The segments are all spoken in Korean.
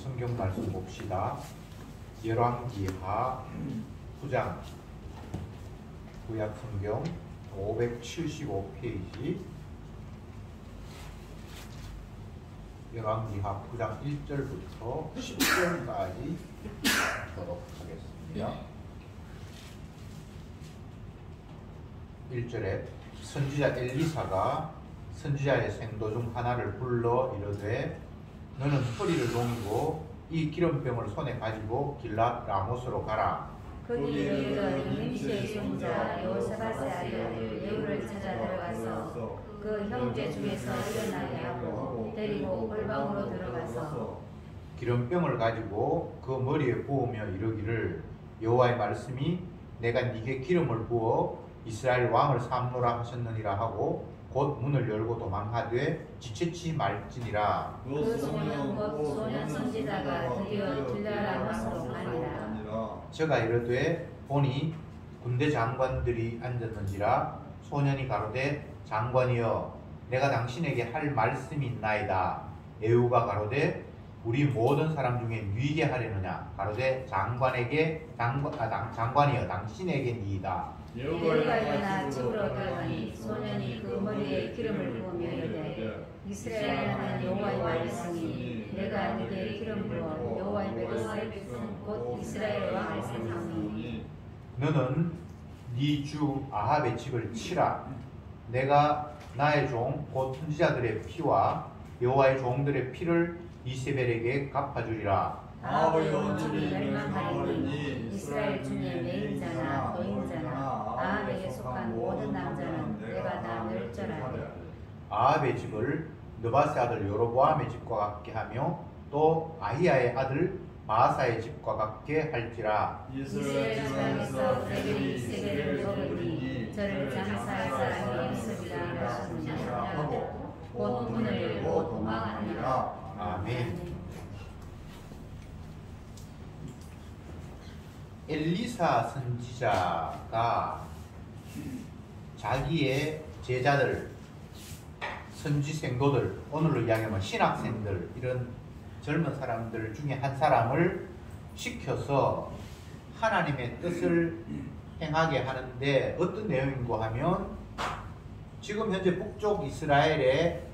성경 말씀 봅시다. 열왕기하 9장 구약 성경 575페이지 열왕기하 9장 1절부터 10절까지 보도록 하겠습니다. 1절에 선지자 엘리사가 선지자의 생도 중 하나를 불러 이르되 너는 허리를 동이고 이 기름병을 손에 가지고 길랏 라모스로 가라. 거기 너희는 임시의 손자 여호사밧의 아들 예후를 찾아 들어가서 그 형제 중에서 일어나게 하고 데리고 골방으로 들어가서 기름병을 가지고 그 머리에 부으며 이르기를 여호와의 말씀이 내가 네게 기름을 부어 이스라엘 왕을 삼노라 하셨느니라 하고 곧 문을 열고 도망하되 지체치 말지니라. 그 소년 곧 소년 선지자가 드디어 길랏 라모스로 가니라. 저가 이르되 보니 군대 장관들이 앉았는지라. 소년이 가로되 장관이여 내가 당신에게 할 말씀이 있나이다. 예후가 가로되 우리 모든 사람 중에 누이게 하려느냐. 가로되 장관이여 당신에게니이다. 예후가 일어나 집으로 들어가니 소년이 그 머리에 기름을 부으며 이르되 이스라엘 하나님 여호와의 말씀이 내가 네게 기름 부어 여호와의 백성 곧 이스라엘 왕을 세우니 너는 네 주 아합의 집을 치라. 내가 나의 종 곧 선지자들의 피와 여호와의 종들의 피를 이세벨에게 갚아주리라. 아합의 원수를 멸망하리니 이스라엘 중에 매인자나 거인자나 아합에게 속한 모든 남자는 내가 다 멸절하리라. 아합의 집을 느바스의 아들 여로보암의 집과 같게 하며 또 아히야의 아들 마아사의 집과 같게 할지라. 이스라엘 지방에서 그들이 세계를 먹으니 저를 장사할 사람이 있으리라 하셨느니라. 곧 문을 열고 도망하니라. 아멘. 엘리사 선지자가 자기의 제자들, 선지생도들, 오늘로 이야기하면 신학생들, 이런 젊은 사람들 중에 한 사람을 시켜서 하나님의 뜻을 행하게 하는데 어떤 내용인가 하면 지금 현재 북쪽 이스라엘에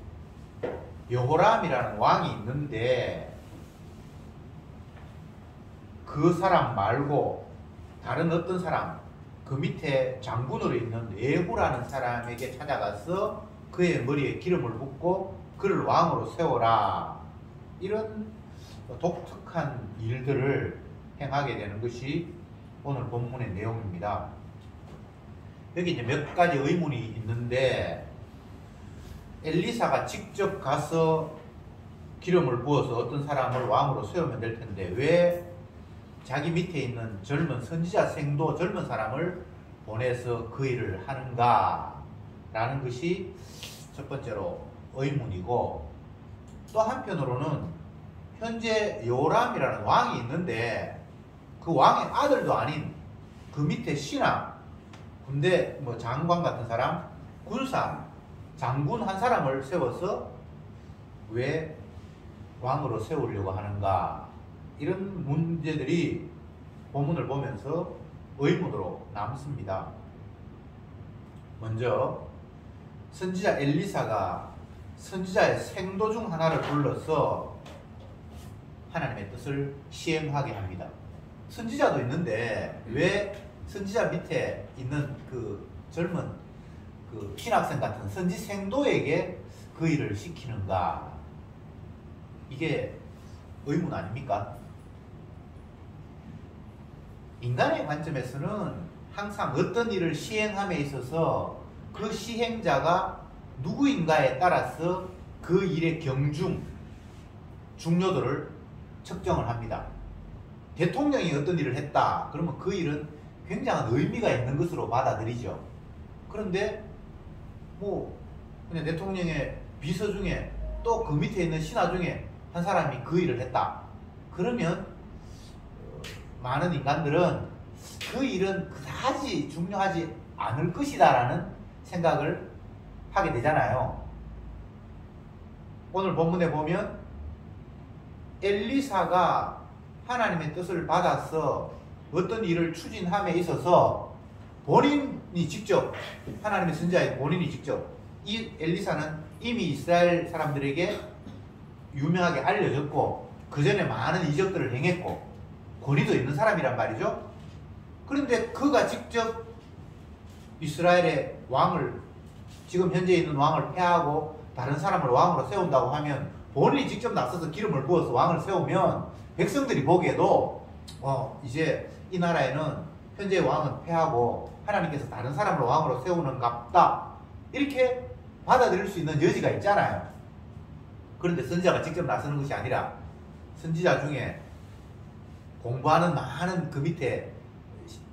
여호람이라는 왕이 있는데 그 사람 말고 다른 어떤 사람, 그 밑에 장군으로 있는 예후라는 사람에게 찾아가서 그의 머리에 기름을 붓고 그를 왕으로 세워라. 이런 독특한 일들을 행하게 되는 것이 오늘 본문의 내용입니다. 여기 이제 몇 가지 의문이 있는데 엘리사가 직접 가서 기름을 부어서 어떤 사람을 왕으로 세우면 될 텐데 왜 자기 밑에 있는 젊은 선지자 생도 젊은 사람을 보내서 그 일을 하는가 라는 것이 첫 번째로 의문이고, 또 한편으로는 현재 요람이라는 왕이 있는데 그 왕의 아들도 아닌 그 밑에 신하, 군대 뭐 장관 같은 사람, 군사, 장군 한 사람을 세워서 왜 왕으로 세우려고 하는가, 이런 문제들이 본문을 보면서 의문으로 남습니다. 먼저 선지자 엘리사가 선지자의 생도 중 하나를 불러서 하나님의 뜻을 시행하게 합니다. 선지자도 있는데 왜 선지자 밑에 있는 그 젊은 그 신학생 같은 선지생도에게 그 일을 시키는가? 이게 의문 아닙니까? 인간의 관점에서는 항상 어떤 일을 시행함에 있어서 그 시행자가 누구인가에 따라서 그 일의 중요도를 측정을 합니다. 대통령이 어떤 일을 했다 그러면 그 일은 굉장한 의미가 있는 것으로 받아들이죠. 그런데 뭐 그냥 대통령의 비서 중에 또 그 밑에 있는 신하 중에 한 사람이 그 일을 했다 그러면 많은 인간들은 그 일은 그다지 중요하지 않을 것이다 라는 생각을 하게 되잖아요. 오늘 본문에 보면 엘리사가 하나님의 뜻을 받아서 어떤 일을 추진함에 있어서 본인이 직접, 하나님의 선지자의 본인이 직접, 이 엘리사는 이미 이스라엘 사람들에게 유명하게 알려졌고 그 전에 많은 이적들을 행했고 권위도 있는 사람이란 말이죠. 그런데 그가 직접 이스라엘의 왕을, 지금 현재 있는 왕을 폐하고 다른 사람을 왕으로 세운다고 하면, 본인이 직접 나서서 기름을 부어서 왕을 세우면 백성들이 보기에도 이제 이 나라에는 현재 왕은 폐하고 하나님께서 다른 사람을 왕으로 세우는갑다, 이렇게 받아들일 수 있는 여지가 있잖아요. 그런데 선지자가 직접 나서는 것이 아니라 선지자 중에 공부하는 많은 그 밑에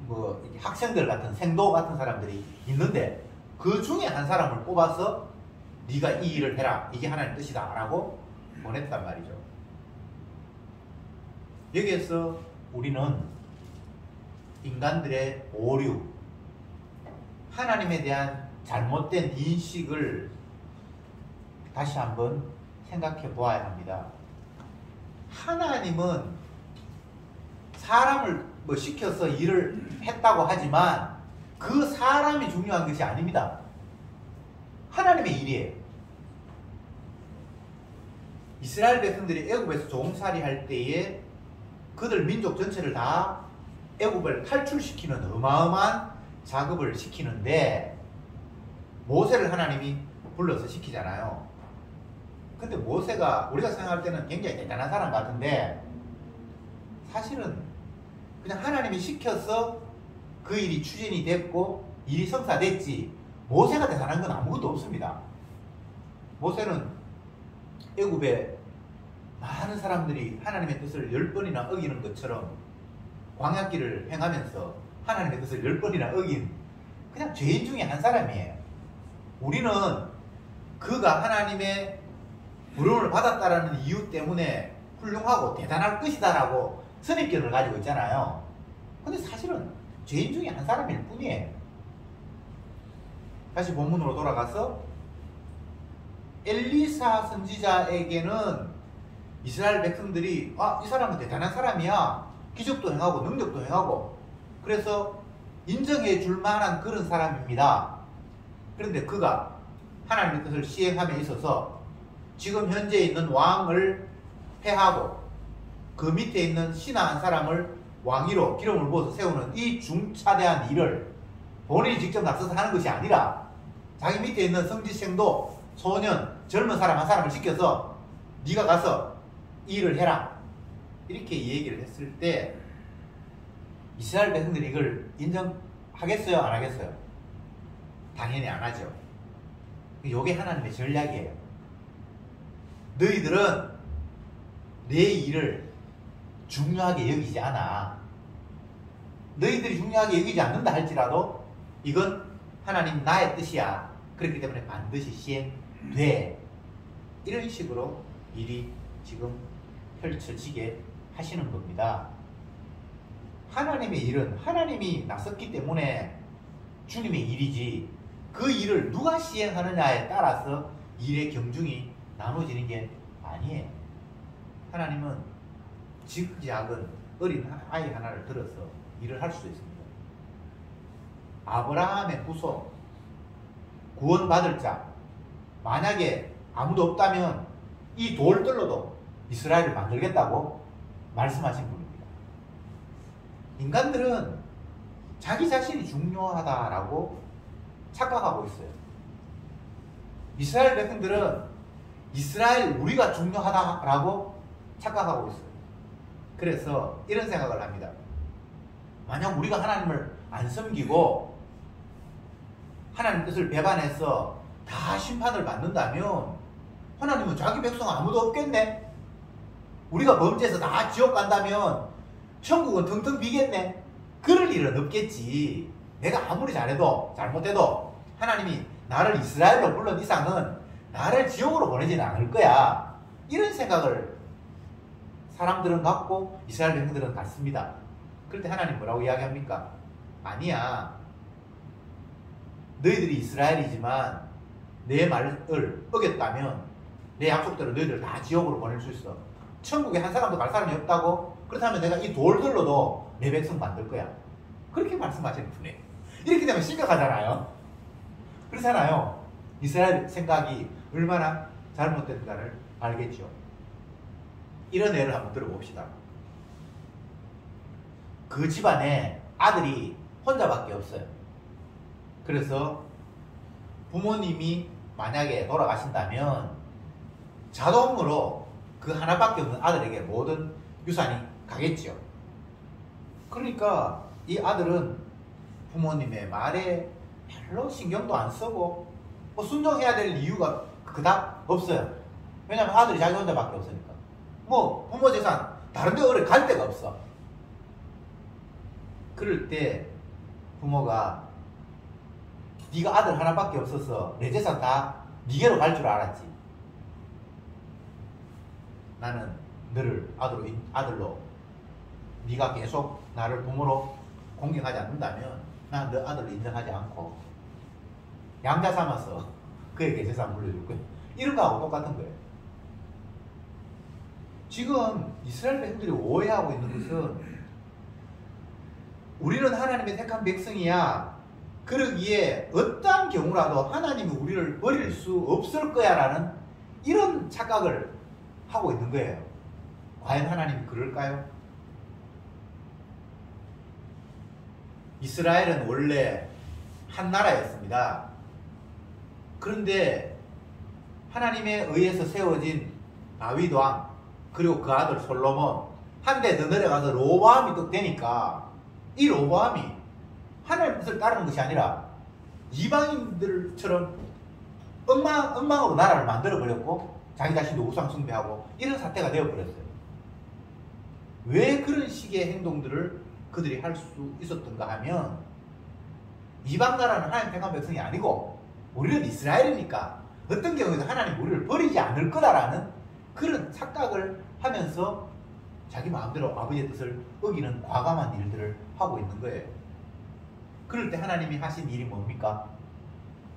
뭐 학생들 같은, 생도 같은 사람들이 있는데 그 중에 한 사람을 뽑아서 네가 이 일을 해라, 이게 하나님 뜻이다 라고 보냈단 말이죠. 여기에서 우리는 인간들의 오류, 하나님에 대한 잘못된 인식을 다시 한번 생각해 보아야 합니다. 하나님은 사람을 시켜서 일을 했다고 하지만 그 사람이 중요한 것이 아닙니다. 하나님의 일이에요. 이스라엘 백성들이 애굽에서 종살이 할 때에 그들 민족 전체를 다 애굽을 탈출시키는 어마어마한 작업을 시키는데 모세를 하나님이 불러서 시키잖아요. 근데 모세가 우리가 생각할 때는 굉장히 대단한 사람 같은데 사실은 그냥 하나님이 시켜서 그 일이 추진이 됐고 일이 성사됐지, 모세가 대단한 건 아무것도 없습니다. 모세는 애굽에 많은 사람들이 하나님의 뜻을 10번이나 어기는 것처럼 광야길을 행하면서 하나님의 뜻을 10번이나 어긴 그냥 죄인 중에 한 사람이에요. 우리는 그가 하나님의 부름을 받았다라는 이유 때문에 훌륭하고 대단할 것이다라고 선입견을 가지고 있잖아요. 근데 사실은 죄인 중에 한 사람일 뿐이에요. 다시 본문으로 돌아가서 엘리사 선지자에게는 이스라엘 백성들이 이 사람은 대단한 사람이야, 기적도 행하고 능력도 행하고, 그래서 인정해 줄 만한 그런 사람입니다. 그런데 그가 하나님의 뜻을 시행함에 있어서 지금 현재 있는 왕을 폐하고 그 밑에 있는 신하 한 사람을 왕위로 기름을 부어서 세우는 이 중차대한 일을 본인이 직접 나서서 하는 것이 아니라 자기 밑에 있는 성지생도 소년, 젊은 사람 한 사람을 시켜서 네가 가서 이 일을 해라, 이렇게 얘기를 했을 때 이스라엘 백성들이 이걸 인정하겠어요? 안 하겠어요? 당연히 안 하죠. 이게 하나님의 전략이에요. 너희들은 내 일을 중요하게 여기지 않아. 너희들이 중요하게 여기지 않는다 할지라도 이건 하나님 나의 뜻이야. 그렇기 때문에 반드시 시행돼. 이런 식으로 일이 지금 펼쳐지게 하시는 겁니다. 하나님의 일은 하나님이 나섰기 때문에 주님의 일이지, 그 일을 누가 시행하느냐에 따라서 일의 경중이 나눠지는 게 아니에요. 하나님은 지극작은 어린 아이 하나를 들어서 일을 할 수 있습니다. 아브라함의 후손, 구원받을 자, 만약에 아무도 없다면 이 돌들로도 이스라엘을 만들겠다고 말씀하신 분입니다. 인간들은 자기 자신이 중요하다라고 착각하고 있어요. 이스라엘 백성들은 이스라엘 우리가 중요하다라고 착각하고 있어요. 그래서 이런 생각을 합니다. 만약 우리가 하나님을 안 섬기고 하나님 뜻을 배반해서 다 심판을 받는다면 하나님은 자기 백성 아무도 없겠네? 우리가 범죄해서 다 지옥 간다면 천국은 텅텅 비겠네? 그럴 일은 없겠지. 내가 아무리 잘못해도 하나님이 나를 이스라엘로 불른 이상은 나를 지옥으로 보내지는 않을 거야. 이런 생각을 사람들은 갖고 이스라엘 백성들은 갖습니다. 그럴 때 하나님 뭐라고 이야기합니까? 아니야. 너희들이 이스라엘이지만 내 말을 어겼다면 내 약속대로 너희들 다 지옥으로 보낼 수 있어. 천국에 한 사람도 갈 사람이 없다고? 그렇다면 내가 이 돌들로도 내 백성 만들 거야. 그렇게 말씀하시는 분이에요. 이렇게 되면 심각하잖아요. 그렇잖아요. 이스라엘 생각이 얼마나 잘못된가를 알겠죠. 이런 예를 한번 들어봅시다. 그 집안에 아들이 혼자밖에 없어요. 그래서 부모님이 만약에 돌아가신다면 자동으로 그 하나밖에 없는 아들에게 모든 유산이 가겠죠. 그러니까 이 아들은 부모님의 말에 별로 신경도 안 쓰고 뭐 순종해야 될 이유가 그닥 없어요. 왜냐면 아들이 자기 혼자밖에 없으니까. 뭐 부모 재산 다른 데 어디 갈 데가 없어. 그럴 때 부모가 네가 아들 하나밖에 없어서 내 재산 다 네게로 갈 줄 알았지. 나는 너를 아들로 네가 계속 나를 부모로 공경하지 않는다면 나는 너 아들로 인정하지 않고 양자 삼아서 그에게 재산 물려줄 거야. 이런 거하고 똑같은 거예요. 지금 이스라엘 백성들이 오해하고 있는 것은 우리는 하나님의 택한 백성이야. 그러기에 어떠한 경우라도 하나님이 우리를 버릴 수 없을 거야 라는 이런 착각을 하고 있는 거예요. 과연 하나님이 그럴까요? 이스라엘은 원래 한 나라였습니다. 그런데 하나님에 의해서 세워진 다윗 왕 그리고 그 아들 솔로몬 한 대 더 내려가서 로보암이 또 되니까 이 로보암이 하나님의 뜻을 따르는 것이 아니라 이방인들처럼 엉망으로 나라를 만들어버렸고 자기 자신도 우상 숭배하고 이런 사태가 되어버렸어요. 왜 그런 식의 행동들을 그들이 할 수 있었던가 하면 이방 나라는 하나님 택한 백성이 아니고 우리는 이스라엘이니까 어떤 경우에도 하나님 우리를 버리지 않을 거다라는 그런 착각을 하면서 자기 마음대로 아버지의 뜻을 어기는 과감한 일들을 하고 있는 거예요. 그럴 때 하나님이 하신 일이 뭡니까?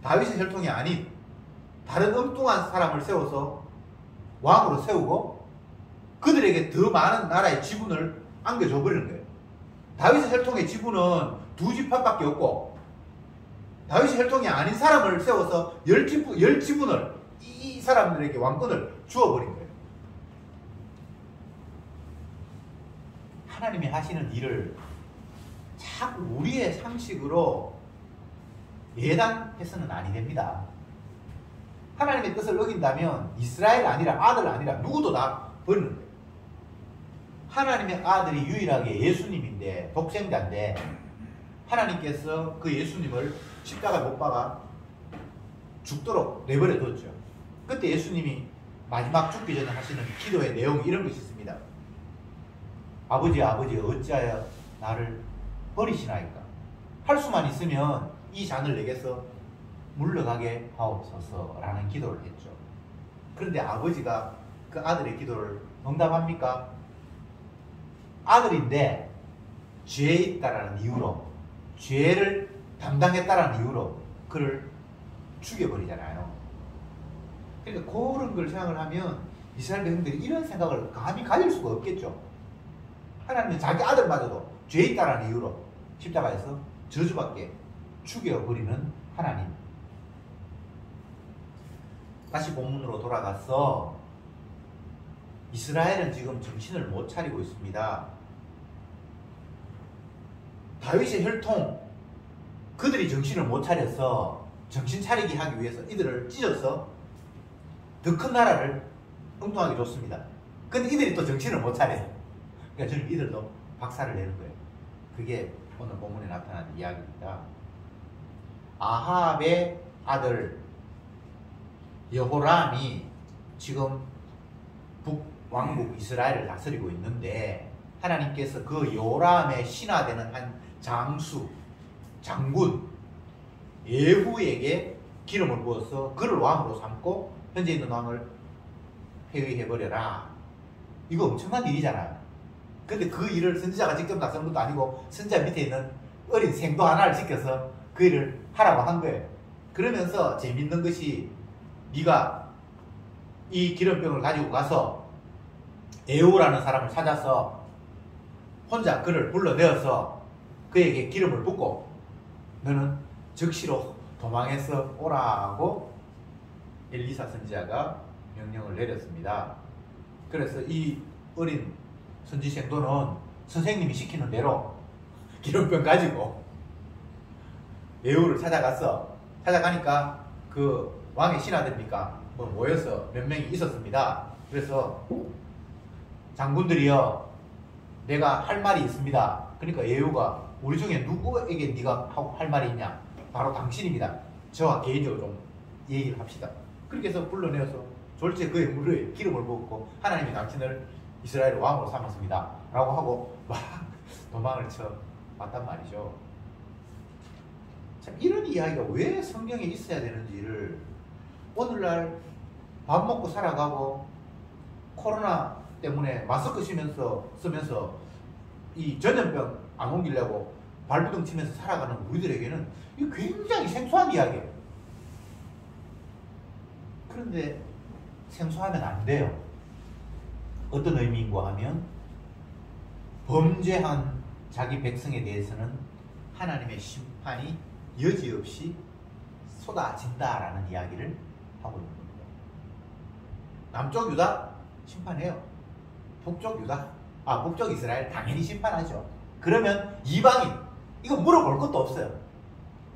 다윗의 혈통이 아닌 다른 엉뚱한 사람을 세워서 왕으로 세우고 그들에게 더 많은 나라의 지분을 안겨줘 버리는 거예요. 다윗의 혈통의 지분은 2지파밖에 없고 다윗의 혈통이 아닌 사람을 세워서 10지분을 이 사람들에게 왕권을 주어버린 거예요. 하나님이 하시는 일을 자꾸 우리의 상식으로 예단해서는 아니 됩니다. 하나님의 뜻을 어긴다면 이스라엘 아니라 아들 아니라 누구도 다 버리는 거예요. 하나님의 아들이 유일하게 예수님인데 독생자인데 하나님께서 그 예수님을 십자가에 못 박아 죽도록 내버려 뒀죠. 그때 예수님이 마지막 죽기 전에 하시는 기도의 내용이 이런 것이 있습니다. 아버지 어찌하여 나를 버리시나이까. 할 수만 있으면 이 잔을 내게서 물러가게 하옵소서라는 기도를 했죠. 그런데 아버지가 그 아들의 기도를 응답합니까? 아들인데 죄에 있다라는 이유로 죄를 담당했다라는 이유로 그를 죽여버리잖아요. 그러니까 그런 걸 생각을 하면 이스라엘 백성들이 이런 생각을 감히 가질 수가 없겠죠. 하나님은 자기 아들마저도 죄에 있다라는 이유로 십자가에서 저주받게 죽여버리는 하나님. 다시 본문으로 돌아가서 이스라엘은 지금 정신을 못 차리고 있습니다. 다윗의 혈통 그들이 정신을 못 차려서 정신 차리게 하기 위해서 이들을 찢어서 더 큰 나라를 엉뚱하게 줬습니다. 근데 이들이 또 정신을 못 차려요. 그러니까 저는 이들도 박살을 내는 거예요. 그게 오늘 본문에 나타난 이야기입니다. 아합의 아들 여호람이 지금 북왕국 이스라엘을 다스리고 있는데 하나님께서 그 여호람의 신하되는 한 장군 예후에게 기름을 부어서 그를 왕으로 삼고 현재 있는 왕을 폐위해버려라. 이거 엄청난 일이잖아요. 근데 그 일을 선지자가 직접 나선 것도 아니고 선지자 밑에 있는 어린 생도 하나를 시켜서 그 일을 하라고 한 거예요. 그러면서 재밌는 것이 네가 이 기름병을 가지고 가서 에우라는 사람을 찾아서 혼자 그를 불러내어서 그에게 기름을 붓고 너는 즉시로 도망해서 오라고 엘리사 선지자가 명령을 내렸습니다. 그래서 이 어린 선지 생도는 선생님이 시키는 대로 기름병 가지고 에우를 찾아가니까 그 왕의 신하들이니까 모여서 몇 명이 있었습니다. 그래서 장군들이여 내가 할 말이 있습니다. 그러니까 에우가 우리 중에 누구에게 네가 할 말이 있냐? 바로 당신입니다. 저와 개인적으로 좀 얘기를 합시다. 그렇게 해서 불러내어서 졸지에 그의 무리에 기름을 붓고 하나님이 당신을 이스라엘 왕으로 삼았습니다. 라고 하고 막 도망을 쳐 왔단 말이죠. 참 이런 이야기가 왜 성경에 있어야 되는지를 오늘날 밥 먹고 살아가고 코로나 때문에 마스크 쓰면서 이 전염병 안 옮기려고 발부둥 치면서 살아가는 우리들에게는 이거 굉장히 생소한 이야기예요. 그런데 생소하면 안 돼요. 어떤 의미인가 하면 범죄한 자기 백성에 대해서는 하나님의 심판이 여지없이 쏟아진다라는 이야기를 하고 있는 겁니다. 남쪽 유다 심판해요. 북쪽 이스라엘 당연히 심판하죠. 그러면 이방인 이거 물어볼 것도 없어요.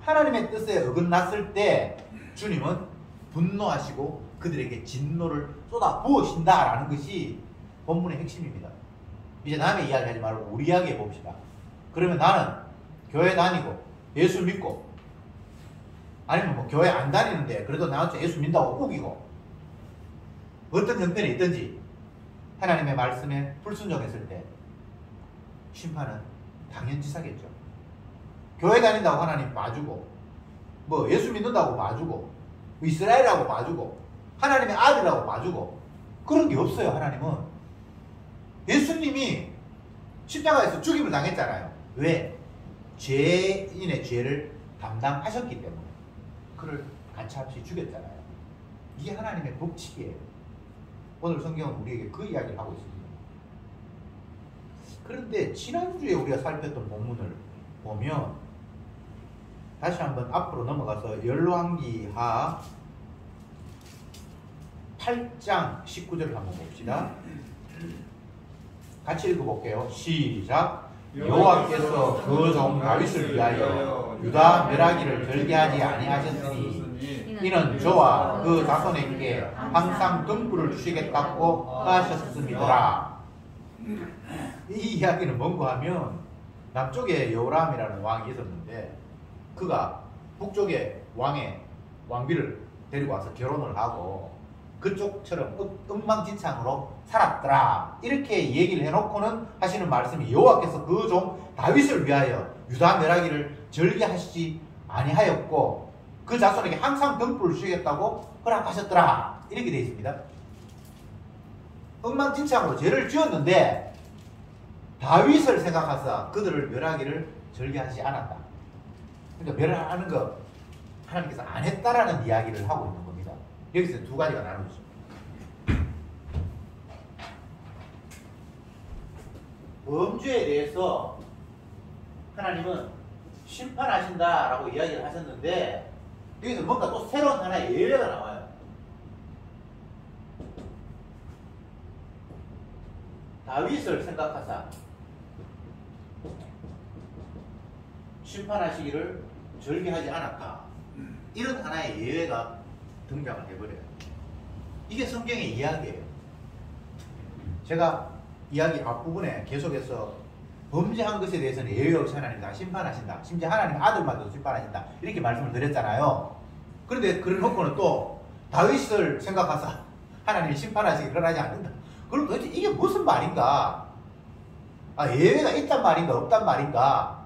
하나님의 뜻에 어긋났을 때 주님은 분노하시고 그들에게 진노를 쏟아 부으신다라는 것이 본문의 핵심입니다. 이제 남의 이야기 하지 말고 우리 이야기 해봅시다. 그러면 나는 교회 다니고 예수 믿고 아니면 뭐 교회 안 다니는데 그래도 나한테 예수 믿는다고 우기고 어떤 형편이 있든지 하나님의 말씀에 불순종했을 때 심판은 당연지사겠죠. 교회 다닌다고 하나님 봐주고 뭐 예수 믿는다고 봐주고 이스라엘이라고 봐주고 하나님의 아들이라고 봐주고 그런 게 없어요. 하나님은 예수님이 십자가에서 죽임을 당했잖아요. 왜? 죄인의 죄를 담당하셨기 때문에 그를 가차없이 죽였잖아요. 이게 하나님의 법칙이에요. 오늘 성경은 우리에게 그 이야기를 하고 있습니다. 그런데 지난주에 우리가 살폈던 본문을 보면 다시 한번 앞으로 넘어가서 열왕기하 8장 19절을 한번 봅시다. 같이 읽어볼게요. 시작. 여호와께서 그 종 다윗을 위하여 유다 멸하기를 절개하지 아니하셨으니 이는 저와 그 자손에게 항상 등불을 주시겠다고 하셨습니다. 이 이야기는 뭔가 하면 남쪽에 여호람이라는 왕이 있었는데 그가 북쪽의 왕의 왕비를 데리고 와서 결혼을 하고 그쪽처럼 엉망진창으로 살았더라. 이렇게 얘기를 해놓고는 하시는 말씀이 여호와께서 그 종 다윗을 위하여 유다 멸하기를 절개하시지 아니하였고 그 자손에게 항상 등불을 주시겠다고 허락하셨더라. 이렇게 되어 있습니다. 엉망진창으로 죄를 지었는데 다윗을 생각하사 그들을 멸하기를 절개하지 않았다. 그러니까 멸하는 거 하나님께서 안 했다라는 이야기를 하고 있는 겁니다. 여기서 두 가지가 나누죠. 범죄에 대해서 하나님은 심판하신다라고 이야기를 하셨는데 여기서 뭔가 또 새로운 하나의 예외가 나와요. 다윗을 생각하사 심판하시기를 절개하지 않았다. 이런 하나의 예외가 등장을 해버려요. 이게 성경의 이야기예요. 제가 이야기 앞부분에 계속해서 범죄한 것에 대해서는 예외 없이 하나님 다 심판하신다. 심지어 하나님 아들마저도 심판하신다. 이렇게 말씀을 드렸잖아요. 그런데 그래놓고는 또 다윗을 생각하사 하나님이 심판하시기 그러지 않는다. 그럼 도대체 이게 무슨 말인가? 예외가 있단 말인가 없단 말인가?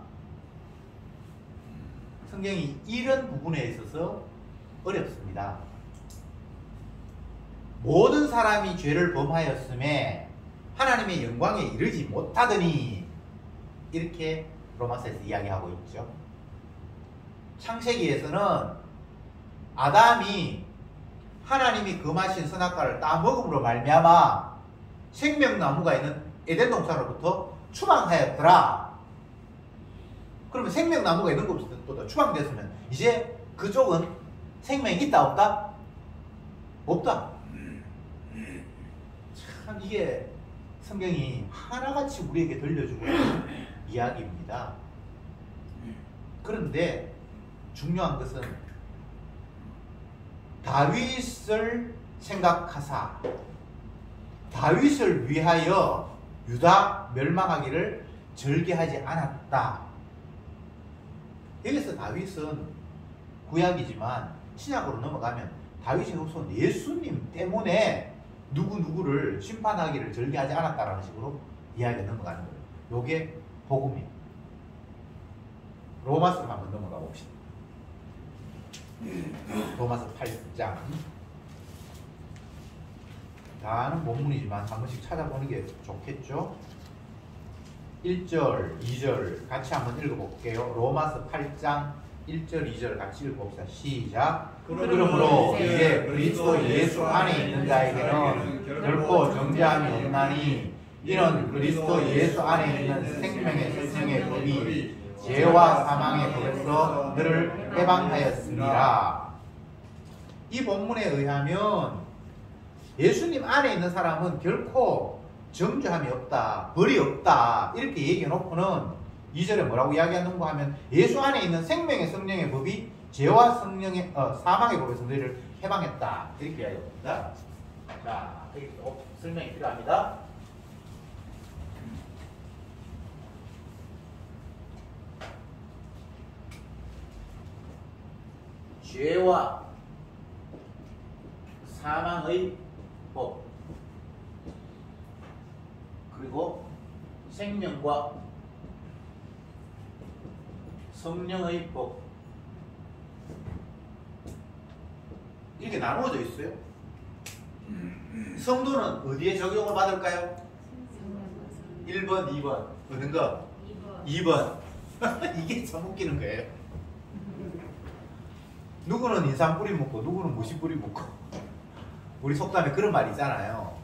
성경이 이런 부분에 있어서 어렵습니다. 모든 사람이 죄를 범하였음에 하나님의 영광에 이르지 못하더니 이렇게 로마서에서 이야기하고 있죠. 창세기에서는 아담이 하나님이 금하신 선악과를 따먹음으로 말미암아 생명나무가 있는 에덴 동산으로부터 추방하였더라. 그러면 생명나무가 있는 곳부터 추방됐으면 이제 그쪽은 생명이 있다 없다? 없다. 참 이게 성경이 하나같이 우리에게 들려주고 있는 이야기입니다. 그런데 중요한 것은 다윗을 생각하사 다윗을 위하여 유다 멸망하기를 절개하지 않았다. 여기서 다윗은 구약이지만 신약으로 넘어가면 다윗의 후손 예수님 때문에 누구누구를 심판하기를 절개하지 않았다라는 식으로 이야기가 넘어가는 거예요. 요게 복음이에요. 로마서로 한번 넘어가 봅시다. 로마서 8장. 다 아는 본문이지만 한 번씩 찾아보는 게 좋겠죠? 1절, 2절 같이 한번 읽어볼게요. 로마서 8장 1절, 2절 같이 읽어봅시다. 시작. 그러므로 이제 그리스도 예수 안에 있는 자에게는 결코 정죄함이 없나니 이는 그리스도 예수 안에 있는 생명의 생명의 법이 죄와 사망의 법에서 너를 해방하였습니다. 이 본문에 의하면 예수님 안에 있는 사람은 결코 정죄함이 없다, 벌이 없다 이렇게 얘기해 놓고는 2절에 뭐라고 이야기하는가 하면 예수 안에 있는 생명의 성령의 법이 죄와 성령의 사망의 법에서 너희를 해방했다 이렇게 이야기합니다. 자, 여기 설명이 필요합니다. 죄와 사망의 법 그리고 생명과 성령의 법 이렇게 나누어져 있어요. 성도는 어디에 적용을 받을까요? 1번, 2번 어느 거? 2번 이게 참 웃기는 거예요. 누구는 인삼 뿌리 묻고 누구는 무시 뿌리 묻고 우리 속담에 그런 말이 있잖아요.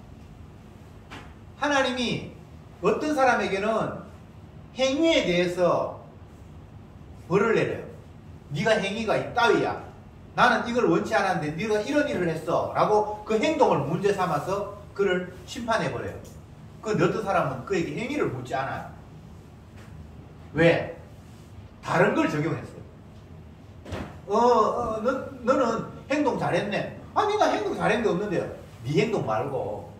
하나님이 어떤 사람에게는 행위에 대해서 벌을 내려요. 네가 행위가 이따위야. 나는 이걸 원치 않았는데 네가 이런 일을 했어 라고 그 행동을 문제 삼아서 그를 심판해버려요. 그런데 어떤 사람은 그에게 행위를 묻지 않아요. 왜? 다른 걸 적용했어요. 너는 행동 잘했네. 아니 나 행동 잘한 게 없는데요. 네 행동 말고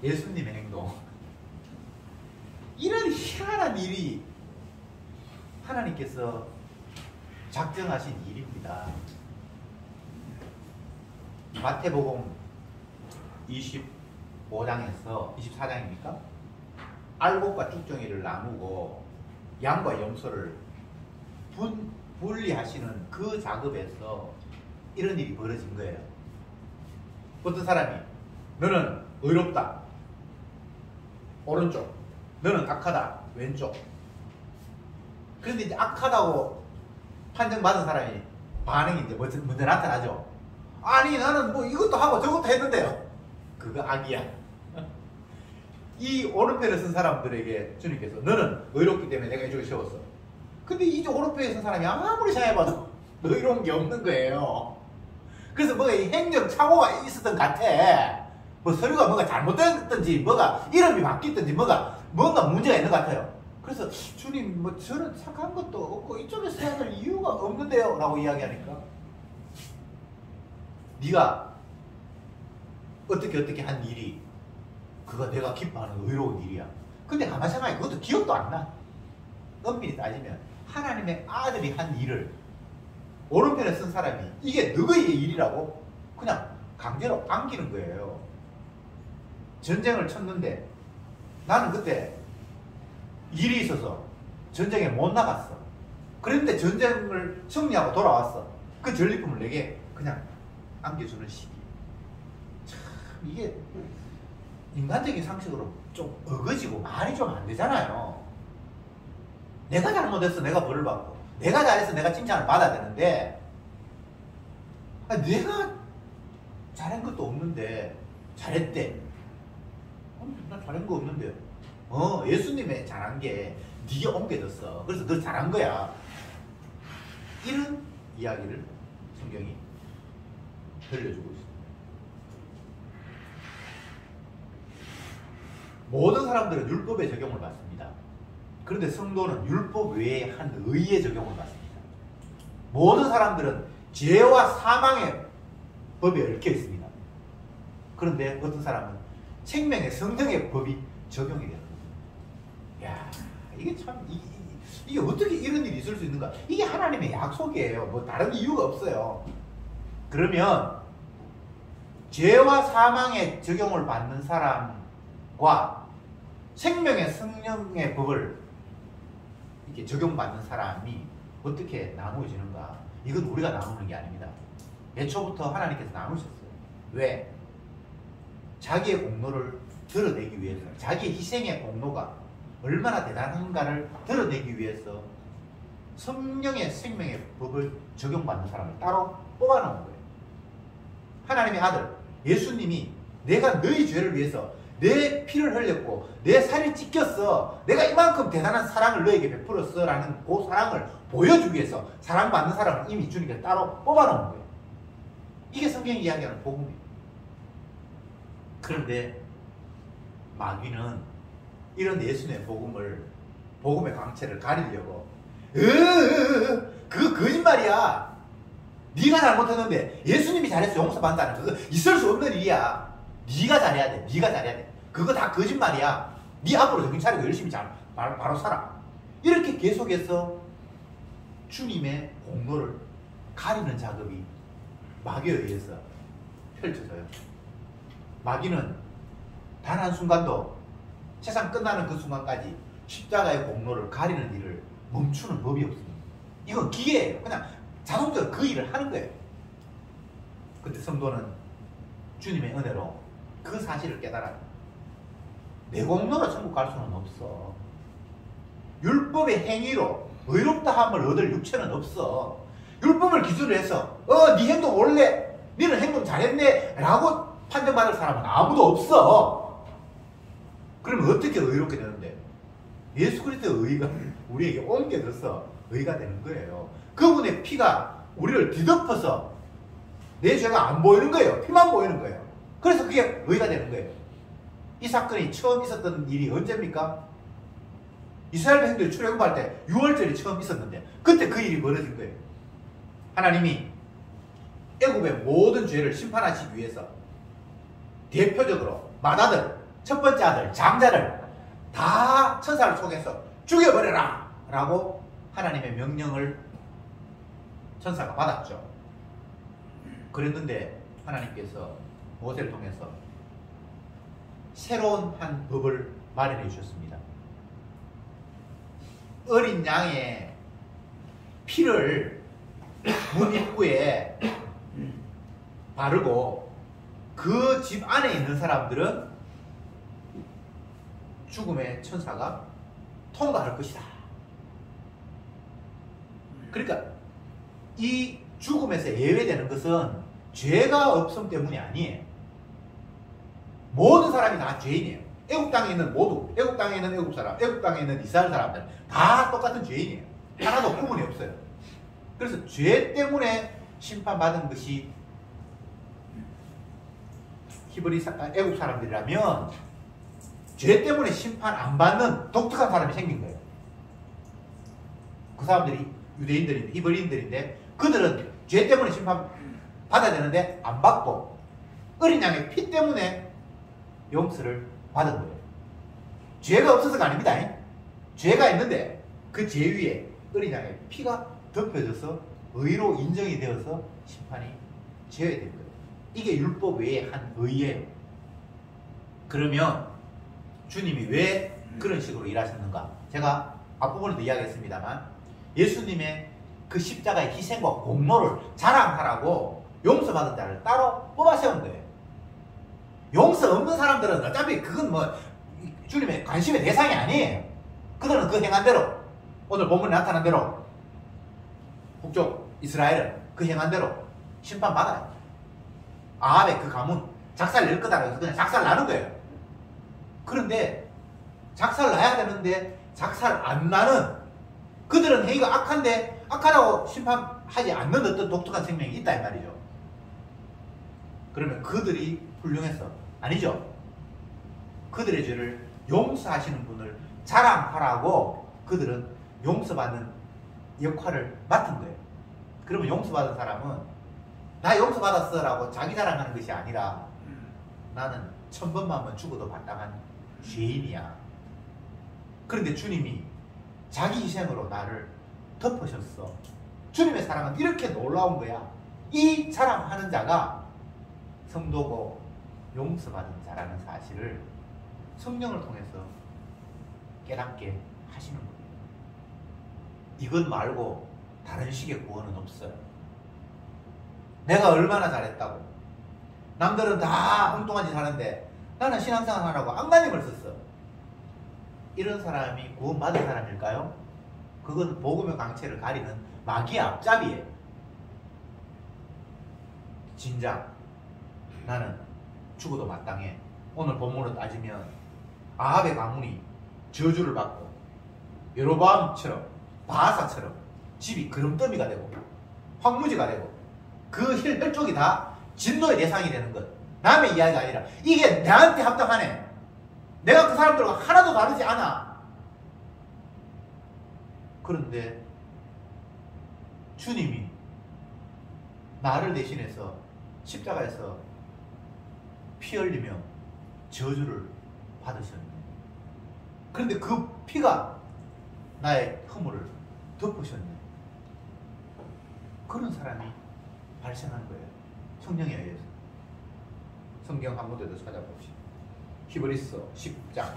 예수님의 행동. 이런 희한한 일이 하나님께서 작정하신 일입니다. 마태복음 25장에서 24장입니까? 알곡과 쭉정이를 나누고 양과 염소를 분리하시는 그 작업에서 이런 일이 벌어진 거예요. 어떤 사람이 너는 의롭다 오른쪽, 너는 악하다 왼쪽. 그런데 이제 악하다고 판정받은 사람이 반응이 이제 먼저 나타나죠. 아니 나는 뭐 이것도 하고 저것도 했는데요. 그거 악이야. 이 오른편에 쓴 사람들에게 주님께서 너는 의롭기 때문에 내가 이쪽에 세웠어. 근데 이쪽 오른편에 쓴 사람이 아무리 생각해봐도 의로운 게 없는 거예요. 그래서 뭐가 이 행정 착오가 있었던 것 같아. 뭐 서류가 뭔가 잘못됐든지 뭐가 이름이 바뀌었든지 뭔가 문제가 있는 것 같아요. 그래서 주님 뭐 저는 착한 것도 없고 이쪽에 써야 될 이유가 없는데요 라고 이야기하니까 네가 어떻게 한 일이 그거 내가 기뻐하는 의로운 일이야. 근데 가만히 생각해 그것도 기억도 안 나. 엄밀히 따지면 하나님의 아들이 한 일을 오른편에 쓴 사람이 이게 너의 일이라고 그냥 강제로 안기는 거예요. 전쟁을 쳤는데 나는 그때 일이 있어서 전쟁에 못 나갔어. 그런데 전쟁을 승리하고 돌아왔어. 그 전리품을 내게 그냥 안겨주는 시기. 참 이게 인간적인 상식으로 좀 어거지고 말이 좀 안 되잖아요. 내가 잘못했어 내가 벌을 받고 내가 잘해서 내가 칭찬을 받아야 되는데 내가 잘한 것도 없는데 잘했대. 나 잘한 거 없는데. 예수님의 잘한 게 네가 옮겨졌어. 그래서 너 잘한 거야. 이런 이야기를 성경이 들려주고 있습니다. 모든 사람들은 율법의 적용을 받습니다. 그런데 성도는 율법 외에 한 의의 적용을 받습니다. 모든 사람들은 죄와 사망의 법에 얽혀 있습니다. 그런데 어떤 사람은 생명의 성령의 법이 적용이 되는 거예요. 야, 이게 참 이게 어떻게 이런 일이 있을 수 있는가? 이게 하나님의 약속이에요. 뭐 다른 이유가 없어요. 그러면 죄와 사망의 적용을 받는 사람과 생명의 성령의 법을 이렇게 적용받는 사람이 어떻게 나누어지는가? 이건 우리가 나누는 게 아닙니다. 애초부터 하나님께서 나누셨어요. 왜? 자기의 공로를 드러내기 위해서, 자기의 희생의 공로가 얼마나 대단한가를 드러내기 위해서 성령의 생명의 법을 적용받는 사람을 따로 뽑아놓은 거예요. 하나님의 아들 예수님이 내가 너희 죄를 위해서 내 피를 흘렸고 내 살이 찢겼어, 내가 이만큼 대단한 사랑을 너에게 베풀었어 라는 그 사랑을 보여주기 위해서 사랑받는 사람을 이미 주님께서 따로 뽑아놓은 거예요. 이게 성경이 이야기하는 복음이에요. 그런데 마귀는 이런 예수님의 복음의 광채를 가리려고 그거 거짓말이야. 네가 잘못했는데 예수님이 잘해서 용서받는다는 그거 있을 수 없는 일이야. 네가 잘해야 돼. 네가 잘해야 돼. 그거 다 거짓말이야. 네 앞으로 정신 차리고 열심히 바로 살아. 이렇게 계속해서 주님의 공로를 가리는 작업이 마귀에 의해서 펼쳐져요. 마귀는 단 한순간도 세상 끝나는 그 순간까지 십자가의 공로를 가리는 일을 멈추는 법이 없습니다. 이건 기계예요. 그냥 자동적으로 그 일을 하는 거예요. 근데 성도는 주님의 은혜로 그 사실을 깨달아요. 내 공로로 천국 갈 수는 없어. 율법의 행위로 의롭다함을 얻을 육체는 없어. 율법을 기준으로 해서 네 행동 원래 너는 행동 잘했네 라고 판정받을 사람은 아무도 없어. 그러면 어떻게 의롭게 되는데? 예수 그리스도의 의가 우리에게 옮겨져서 의가 되는 거예요. 그분의 피가 우리를 뒤덮어서 내 죄가 안 보이는 거예요. 피만 보이는 거예요. 그래서 그게 의가 되는 거예요. 이 사건이 처음 있었던 일이 언제입니까? 이스라엘 백성들이 출애굽할 때 6월절이 처음 있었는데 그때 그 일이 벌어진 거예요. 하나님이 애굽의 모든 죄를 심판하시기 위해서 대표적으로 맏아들, 첫 번째 아들, 장자를 다 천사를 통해서 죽여버려라 라고 하나님의 명령을 천사가 받았죠. 그랬는데 하나님께서 모세를 통해서 새로운 한 법을 마련해 주셨습니다. 어린 양의 피를 문 입구에 바르고 그 집 안에 있는 사람들은 죽음의 천사가 통과할 것이다. 그러니까 이 죽음에서 예외되는 것은 죄가 없음 때문이 아니에요. 모든 사람이 다 죄인이에요. 애국 땅에 있는 모두, 애국 땅에 있는 애국 사람, 애국 땅에 있는 이스라엘 사람들 다 똑같은 죄인이에요. 하나도 구분이 없어요. 그래서 죄 때문에 심판받은 것이 애국 사람들이라면 죄 때문에 심판 안 받는 독특한 사람이 생긴 거예요. 그 사람들이 유대인들인데, 히브리인들인데 그들은 죄 때문에 심판 받아야 되는데 안 받고 어린 양의 피 때문에 용서를 받은 거예요. 죄가 없어서가 아닙니다. 죄가 있는데 그 죄 위에 어린 양의 피가 덮여져서 의로 인정이 되어서 심판이 지어야 된 거예요. 이게 율법 외에 한 의예요. 그러면 주님이 왜 그런 식으로 일하셨는가? 제가 앞부분에도 이야기했습니다만 예수님의 그 십자가의 희생과 공로를 자랑하라고 용서받은 자를 따로 뽑아 세운 거예요. 용서 없는 사람들은 어차피 그건 뭐 주님의 관심의 대상이 아니에요. 그들은 그 행한 대로, 오늘 본문에 나타난 대로 북쪽 이스라엘은 그 행한 대로 심판받아요. 아합의 그 가문 작살 낼 거다 그래서 그냥 작살 나는 거예요. 그런데 작살 나야 되는데 작살 안 나는, 그들은 행위가 악한데 악하다고 심판하지 않는 어떤 독특한 생명이 있다 이 말이죠. 그러면 그들이 훌륭해서? 아니죠. 그들의 죄를 용서하시는 분을 자랑하라고 그들은 용서받는 역할을 맡은 거예요. 그러면 용서받은 사람은 나 용서받았어 라고 자기 자랑하는 것이 아니라 나는 1000번만 죽어도 마땅한 죄인이야. 그런데 주님이 자기 희생으로 나를 덮으셨어. 주님의 사랑은 이렇게 놀라운 거야. 이 자랑하는 자가 성도고 용서받은 자라는 사실을 성령을 통해서 깨닫게 하시는 거예요. 이것 말고 다른 식의 구원은 없어요. 내가 얼마나 잘했다고, 남들은 다 엉뚱한 짓 하는데 나는 신앙생활 하라고 안간힘을 썼어. 이런 사람이 구원받은 사람일까요? 그건 복음의 광채를 가리는 마귀의 앞잡이에요. 진작 나는 죽어도 마땅해. 오늘 본문을 따지면 아합의 가문이 저주를 받고 여로보암처럼, 바하사처럼 집이 그름더미가 되고 황무지가 되고 그 혈족이 다 진노의 대상이 되는 것, 남의 이야기가 아니라 이게 나한테 합당하네. 내가 그 사람들과 하나도 다르지 않아. 그런데 주님이 나를 대신해서 십자가에서 피 흘리며 저주를 받으셨네. 그런데 그 피가 나의 허물을 덮으셨네. 그런 사람이 발생한 거예요. 성령에 의해서. 성경 한 군데도 찾아봅시다. 히브리서 10장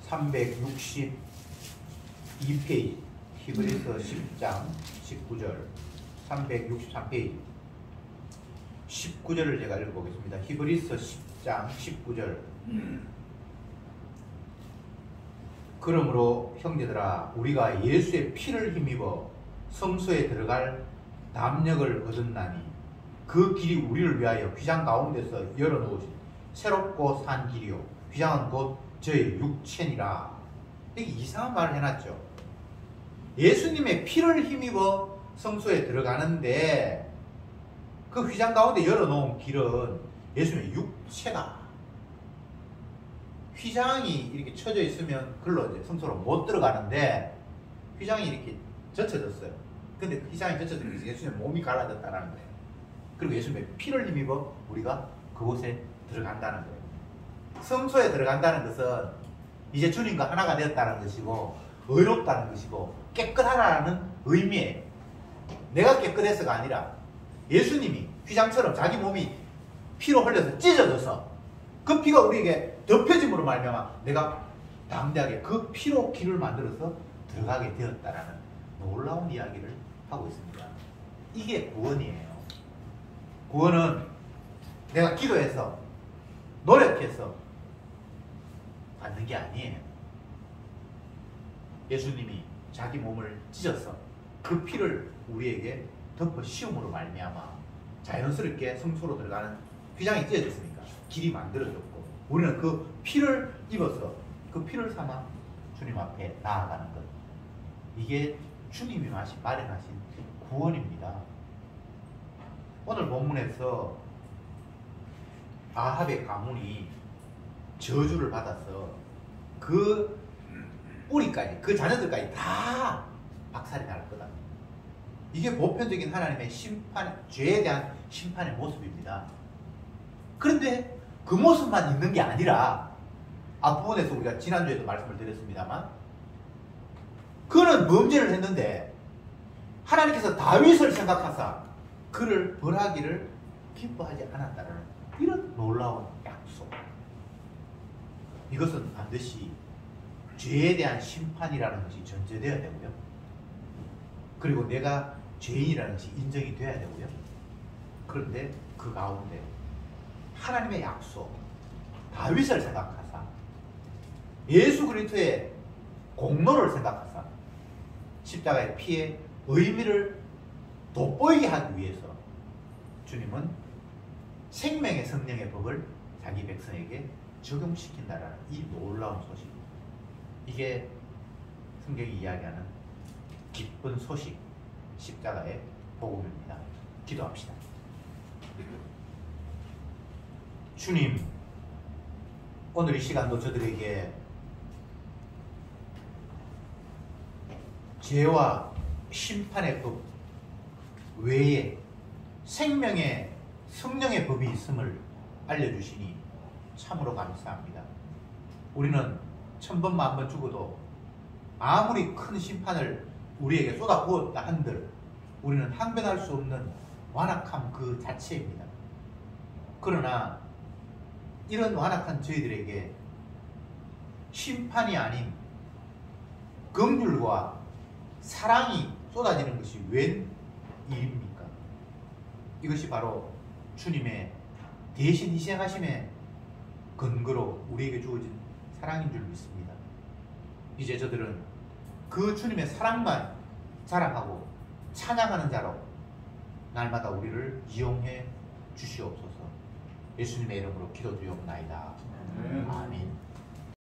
362페이지, 히브리서 10장 19절, 363페이지 19절을 제가 읽어보겠습니다. 히브리서 10장 19절. 그러므로 형제들아, 우리가 예수의 피를 힘입어 성소에 들어갈 담력을 얻었나니 그 길이 우리를 위하여 휘장 가운데서 열어놓으신 새롭고 산 길이요 휘장은 곧 저의 육체니라. 이게 이상한 말을 해놨죠. 예수님의 피를 힘입어 성소에 들어가는데 그 휘장 가운데 열어놓은 길은 예수님의 육체다. 휘장이 이렇게 쳐져 있으면 글로 이제 성소로 못 들어가는데 휘장이 이렇게 젖혀졌어요. 근데 휘장이 젖혀지면서 예수님의 몸이 갈라졌다는 거예요. 그리고 예수님의 피를 힘입어 우리가 그곳에 들어간다는 거예요. 성소에 들어간다는 것은 이제 주님과 하나가 되었다는 것이고 의롭다는 것이고 깨끗하다는 의미예요. 내가 깨끗해서가 아니라 예수님이 휘장처럼 자기 몸이 피로 흘려서 찢어져서 그 피가 우리에게 덮여짐으로 말미암아 내가 담대하게 그 피로 길을 만들어서 들어가게 되었다라는 놀라운 이야기를 하고 있습니다. 이게 구원이에요. 구원은 내가 기도해서 노력해서 받는 게 아니에요. 예수님이 자기 몸을 찢어서 그 피를 우리에게 덮어 씌움으로 말미암아 자연스럽게 성소로 들어가는 휘장이 찢어졌으니까 길이 만들어졌고 우리는 그 피를 입어서 그 피를 삼아 주님 앞에 나아가는 것. 이게 주님이 마련하신 구원입니다. 오늘 본문에서 아합의 가문이 저주를 받아서 그 뿌리까지, 그 자녀들까지 다 박살이 날 거다. 이게 보편적인 하나님의 심판, 죄에 대한 심판의 모습입니다. 그런데 그 모습만 있는 게 아니라 앞부분에서 우리가 지난주에도 말씀을 드렸습니다만 그는 범죄를 했는데 하나님께서 다윗을 생각하사 그를 벌하기를 기뻐하지 않았다는 이런 놀라운 약속. 이것은 반드시 죄에 대한 심판이라는 것이 전제되어야 되고요. 그리고 내가 죄인이라는 것이 인정이 돼야 되고요. 그런데 그 가운데 하나님의 약속, 다윗을 생각하사 예수 그리스도의 공로를 생각하사 십자가의 피의 의미를 돋보이게 하기 위해서 주님은 생명의 성령의 법을 자기 백성에게 적용시킨다라는 이 놀라운 소식. 이게 성경이 이야기하는 기쁜 소식, 십자가의 복음입니다. 기도합시다. 주님, 오늘 이 시간도 저들에게 죄와 심판의 법 외에 생명의 성령의 법이 있음을 알려주시니 참으로 감사합니다. 우리는 1000번 만번 죽어도 아무리 큰 심판을 우리에게 쏟아부었다 한들 우리는 항변할 수 없는 완악함 그 자체입니다. 그러나 이런 완악한 저희들에게 심판이 아닌 긍휼과 사랑이 쏟아지는 것이 웬 일입니까? 이것이 바로 주님의 대신 희생하심의 근거로 우리에게 주어진 사랑인 줄 믿습니다. 이제 저들은 그 주님의 사랑만 자랑하고 찬양하는 자로 날마다 우리를 이용해 주시옵소서. 예수님의 이름으로 기도드리옵나이다. 아멘.